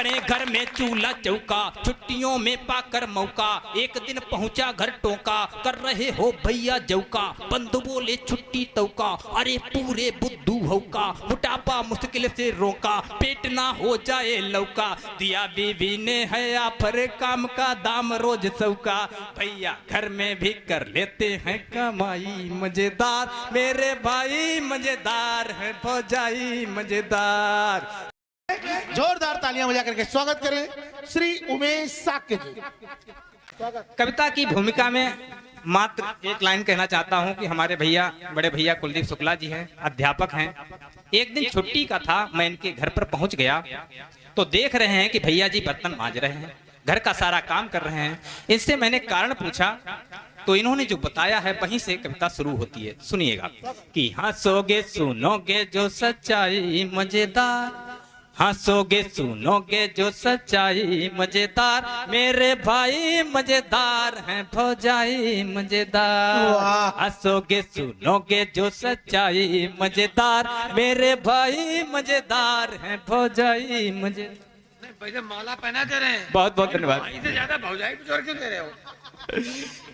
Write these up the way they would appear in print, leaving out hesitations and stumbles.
करे घर में चूल्हा चौका, छुट्टियों में पाकर मौका, एक दिन पहुंचा घर टोका, कर रहे हो भैया जौका, बंधु बोले छुट्टी तौका, अरे पूरे बुद्धू होका, मोटापा मुश्किल से रोका, पेट ना हो जाए लौका, दिया बीवी ने है आफर, काम का दाम रोज सौका, भैया घर में भी कर लेते हैं कमाई मजेदार, मेरे भाई मजेदार है भौजाई मजेदार। जोरदार तालियां बजा करके स्वागत करें श्री उमेश साक्य जी। कविता की भूमिका में मात्र एक लाइन कहना चाहता हूं कि हमारे भैया, बड़े भैया कुलदीप शुक्ला जी हैं, अध्यापक हैं। एक दिन छुट्टी का था, मैं इनके घर पर पहुंच गया तो देख रहे हैं कि भैया जी बर्तन मांज रहे हैं, घर का सारा काम कर रहे हैं। इनसे मैंने कारण पूछा तो इन्होंने जो बताया है वहीं से कविता शुरू होती है, सुनिएगा। कि हंसोगे सुनोगे जो सच्चाई मजेदार, हंसोगे सुनोगे जो सच्चाई मजेदार, मेरे भाई मजेदार हैं भौजाई मजेदार, हंसोगे सुनोगे जो सच्चाई मजेदार, मेरे भाई मजेदार हैं भौजाई मजेदार। पहले माला पहना दे रहे हैं। बहुत बहुत धन्यवाद। इससे ज्यादा भौजाई जोर क्यों दे रहे हो?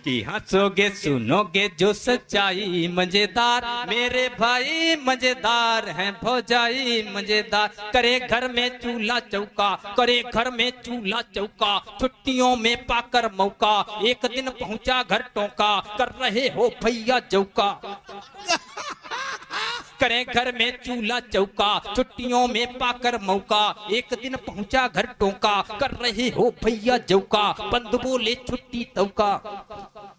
कि हंसोगे सुनोगे जो सच्चाई मजेदार, मेरे भाई मजेदार हैं भौजाई मजेदार, करे घर में चूल्हा चौका, करे घर में चूल्हा चौका, छुट्टियों में पाकर मौका, एक दिन पहुंचा घर टोका, कर रहे हो भैया जौका, करे घर में चूल्हा चौका, छुट्टियों में पाकर मौका, एक दिन पहुंचा घर टोका, कर रहे हो भैया जौका, बंधु बोले छुट्टी तौका।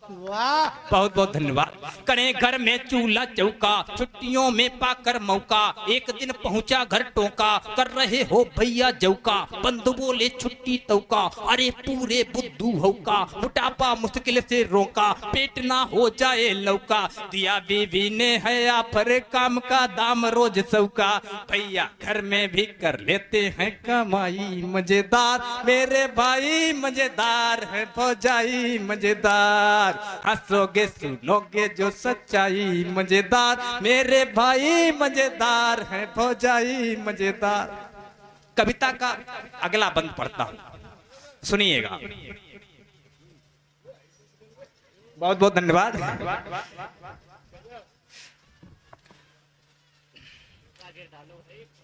वाह, बहुत बहुत धन्यवाद। करे घर में चूल्हा चौका, छुट्टियों में पाकर मौका, एक दिन पहुंचा घर टोका, कर रहे हो भैया जौका, बंधु बोले छुट्टी तौका, अरे पूरे बुद्धू होका, मोटापा मुश्किल से रोका, पेट ना हो जाए लौका, दिया बीवी ने है आफर, काम का दाम रोज सौका, भैया घर में भी कर लेते हैं कमाई मजेदार, मेरे भाई मजेदार है भौजाई मजेदार, हंसोगे सुनोगे जो सच्चाई मजेदार, मेरे भाई मजेदार है भौजाई मजेदार। कविता का अगला बंद पढ़ता हूं, सुनिएगा। बहुत बहुत धन्यवाद।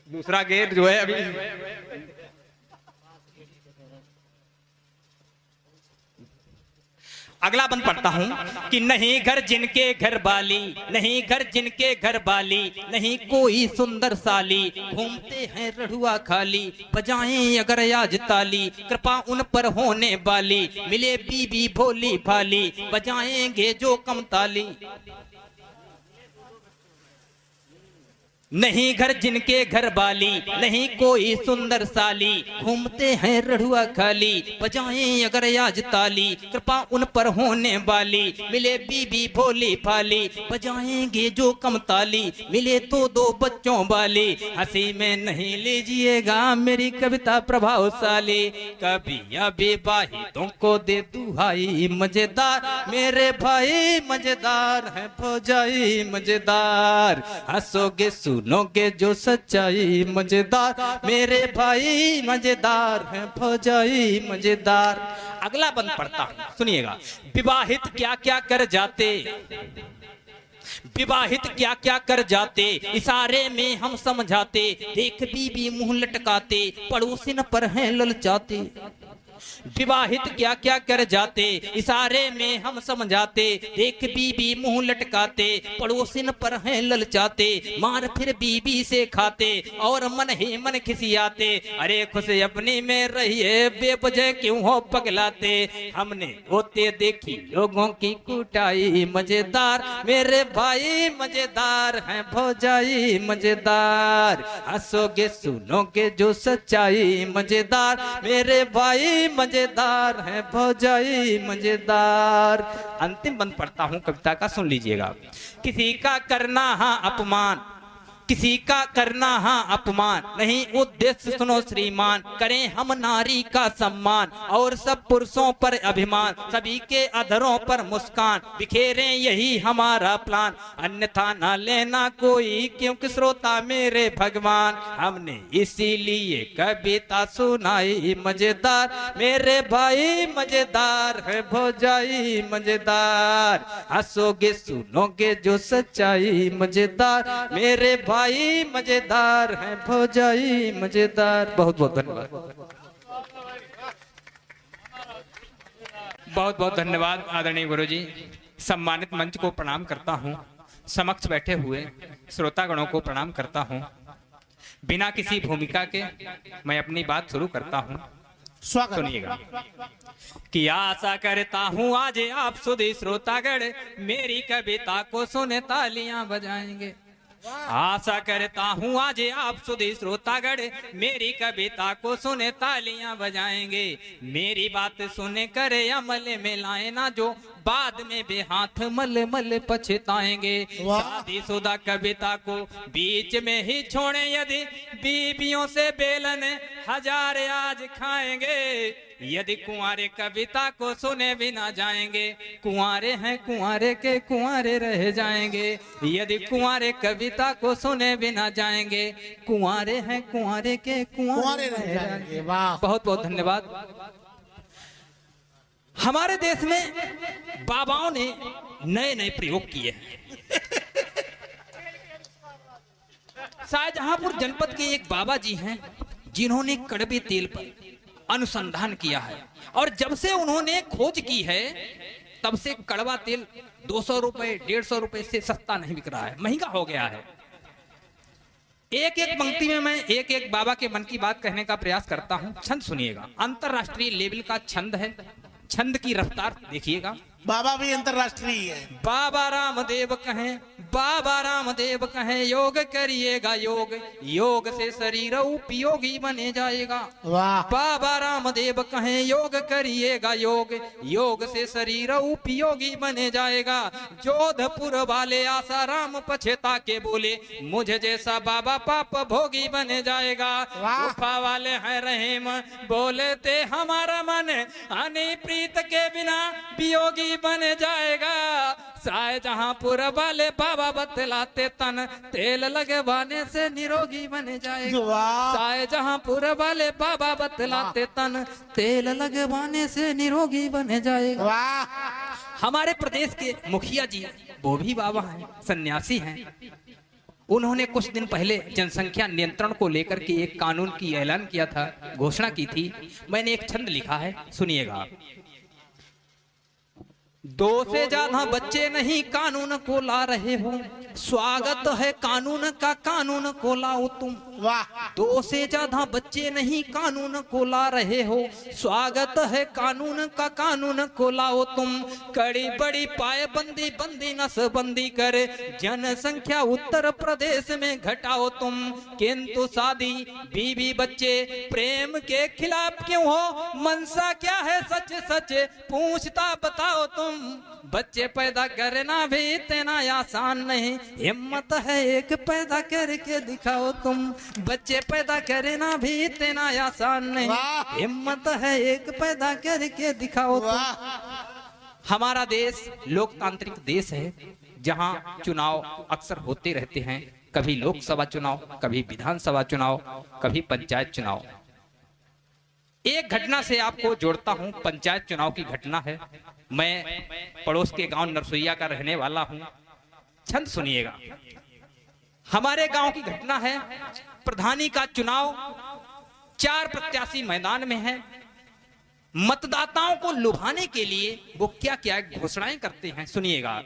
दूसरा गेट जो है अभी अगला बंद पढ़ता हूं कि नहीं घर जिनके घर वाली, नहीं घर जिनके घर वाली, नहीं कोई सुंदर साली, घूमते हैं रढ़ुआ खाली, बजाएं अगर आज ताली, कृपा उन पर होने वाली, मिले बीबी भोली भाली, बजाएंगे जो कम ताली। नहीं घर जिनके घर वाली, नहीं कोई सुंदर साली, घूमते हैं रढ़ुआ खाली, बजाएं अगर आज ताली, कृपा उन पर होने वाली, मिले बीबी भोली भाली, बजाएंगे जो कम ताली, मिले तो दो बच्चों वाली, हंसी में नहीं लीजिएगा मेरी कविता प्रभावशाली, कभी अविवाहितों को दे दुहाई मजेदार, मेरे भाई मजेदार है भौजाई मजेदार, हंसोगे सुनोगे जो सच्चाई मजेदार, मेरे भाई मजेदार हैं भौजाई मजेदार। अगला बंद पढ़ता हूं, सुनिएगा। विवाहित क्या क्या कर जाते, विवाहित क्या क्या कर जाते, इशारे में हम समझाते, देख बीबी मुंह लटकाते, पड़ोसिन पर हैं ललचाते, विवाहित क्या क्या कर जाते, इशारे में हम समझाते, देख बीबी मुंह लटकाते, पड़ोसिन पर हैं ललचाते, मार फिर बीबी से खाते, और मन ही मन खिसियाते, अरे खुश अपनी में रहिए बेवजह क्यों हो पगलाते, हमने होते देखी लोगों की कुटाई मजेदार, मेरे भाई मजेदार हैं भौजाई मजेदार, हंसोगे सुनोगे जो सच्चाई मजेदार, मेरे भाई मजेदार है भौजाई मजेदार। अंतिम बंद पढ़ता हूं कविता का, सुन लीजिएगा। किसी का करना हाँ अपमान, किसी का करना हाँ अपमान नहीं, उद्देश्य सुनो श्रीमान, करें हम नारी का सम्मान और सब पुरुषों पर अभिमान, सभी के अधरों पर मुस्कान, बिखेरें यही हमारा प्लान, अन्यथा ना लेना कोई क्योंकि श्रोता मेरे भगवान, हमने इसीलिए कविता सुनाई मजेदार, मेरे भाई मजेदार है भौजाई मजेदार, हंसोगे सुनोगे जो सच्चाई मजेदार, मेरे भाई मजेदार है भौजाई मजेदार। बहुत बहुत धन्यवाद, बहुत बहुत धन्यवाद आदरणीय गुरुजी। सम्मानित मंच को प्रणाम करता हूँ, समक्ष बैठे हुए श्रोतागणों को प्रणाम करता हूँ। बिना किसी भूमिका के मैं अपनी बात शुरू करता हूँ। स्वागत। सुनिएगा कि आशा करता हूँ आज आप सुधी श्रोतागण मेरी कविता को सुने तालियां बजाएंगे। आशा करता हूँ आज आप सुधी श्रोतागण मेरी कविता को सुने तालियां बजाएंगे। मेरी बात सुने करे अमल में लाए ना जो बाद में बेहाथ मल मल पछताएंगे। शादीशुदा कविता को बीच में ही छोड़े यदि बीबियों से बेलन हजार आज खाएंगे। यदि कुंवारे कविता को सुने बिना जाएंगे, कुंवारे हैं कुंवारे के कुंवारे रह जाएंगे। यदि कुंवारे कविता को सुने बिना जाएंगे, कुंवारे हैं कुंवारे के कुंवारे रह जाएंगे। बहुत बहुत धन्यवाद। हमारे देश में बाबाओं ने नए नए प्रयोग किए हैं। शाहजहांपुर जनपद के एक बाबा जी हैं जिन्होंने कड़वे तेल पर अनुसंधान किया है, और जब से उन्होंने खोज की है तब से कड़वा तेल 200 रुपए 150 रुपए से सस्ता नहीं बिक रहा है, महंगा हो गया है। एक एक पंक्ति में मैं एक एक बाबा के मन की बात कहने का प्रयास करता हूं। छंद सुनिएगा, अंतरराष्ट्रीय लेवल का छंद है, छंद की रफ्तार देखिएगा। बाबा भी अंतरराष्ट्रीय है। बाबा रामदेव कहें, बाबा रामदेव कहें, योग करिएगा योग, योग से शरीर उपयोगी बने जाएगा। वाह। बाबा रामदेव कहें योग करिएगा योग, योग से शरीर उपयोगी बने जाएगा। जोधपुर वाले आसाराम पछता के बोले, मुझे जैसा बाबा पाप भोगी बने जाएगा। गुफा वाले हैं रहीम बोले थे हमारा मन अनी प्रीत के बिना वियोगी बन जाएगा। शाहजहांपुर वाले बाबा बतलाते तन तेल लगवाने से निरोगी बन जाएगा। शाहजहांपुर वाले बाबा बतलाते तन तेल लगवाने से निरोगी बन जाएगा। हमारे प्रदेश के मुखिया जी वो भी बाबा हैं, सन्यासी हैं। उन्होंने कुछ दिन पहले जनसंख्या नियंत्रण को लेकर के एक कानून की ऐलान किया था, घोषणा की थी। मैंने एक छंद लिखा है, सुनिएगा। 2 से ज्यादा बच्चे नहीं कानून को ला रहे हो, स्वागत है कानून का, कानून को लाओ तुम। वाह। 2 से ज्यादा बच्चे नहीं कानून को ला रहे हो, स्वागत है कानून का, कानून को लाओ तुम। कड़ी बड़ी पायबंदी बंदी नसबंदी करे, जनसंख्या उत्तर प्रदेश में घटाओ तुम। किंतु शादी बीवी बच्चे प्रेम के खिलाफ क्यों हो, मनसा क्या है सच सच पूछता बताओ तुम। बच्चे पैदा करना भी इतना आसान नहीं, हिम्मत है एक पैदा करके दिखाओ तुम। बच्चे पैदा करना भी इतना आसान नहीं, हिम्मत है एक पैदा करके दिखाओ तुम। हमारा देश लोकतांत्रिक देश है, जहां चुनाव अक्सर होते रहते हैं, कभी लोकसभा चुनाव, कभी विधानसभा चुनाव, कभी पंचायत चुनाव। एक घटना से आपको जोड़ता हूं, पंचायत चुनाव की घटना है। मैं पड़ोस के गांव नरसोइया का रहने वाला हूं। छंद सुनिएगा। हमारे गांव की घटना है, प्रधानी का चुनाव, 4 प्रत्याशी मैदान में हैं। मतदाताओं को लुभाने के लिए वो क्या क्या घोषणाएं करते हैं, सुनिएगा।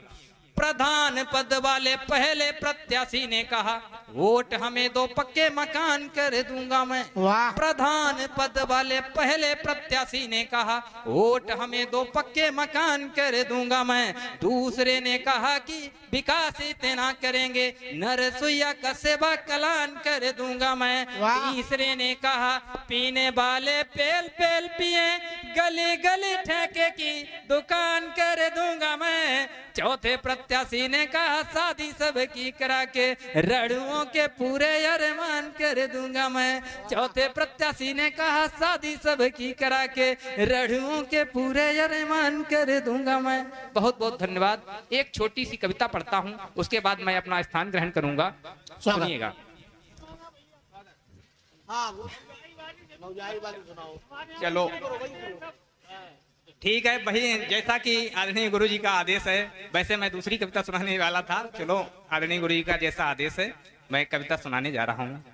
प्रधान पद वाले पहले प्रत्याशी ने कहा, वोट हमें दो पक्के मकान कर दूंगा मैं। प्रधान पद वाले पहले प्रत्याशी ने कहा, वोट हमें दो पक्के मकान कर दूंगा मैं। दूसरे ने कहा कि विकास इतना करेंगे, नरसोइया का सेवा कल्याण कर दूंगा मैं। तीसरे ने कहा, पीने वाले पेल पेल पिए, गली गली ठेके की दुकान कर दूंगा मैं। चौथे प्रत्याशी ने कहा शादी सबकी करा के रड़ुओं के पूरे अरमान कर दूंगा मैं। चौथे प्रत्याशी ने कहा शादी सबकी करा के रड़ुओं के पूरे अरमान कर दूंगा मैं। बहुत बहुत धन्यवाद। एक छोटी सी कविता पढ़ता हूँ, उसके बाद मैं अपना स्थान ग्रहण करूंगा, सुनिएगा। चलो ठीक है भाई, जैसा कि आदरणीय गुरु जी का आदेश है, वैसे मैं दूसरी कविता सुनाने वाला था। चलो आदरणीय गुरु जी का जैसा आदेश है मैं कविता सुनाने जा रहा हूँ।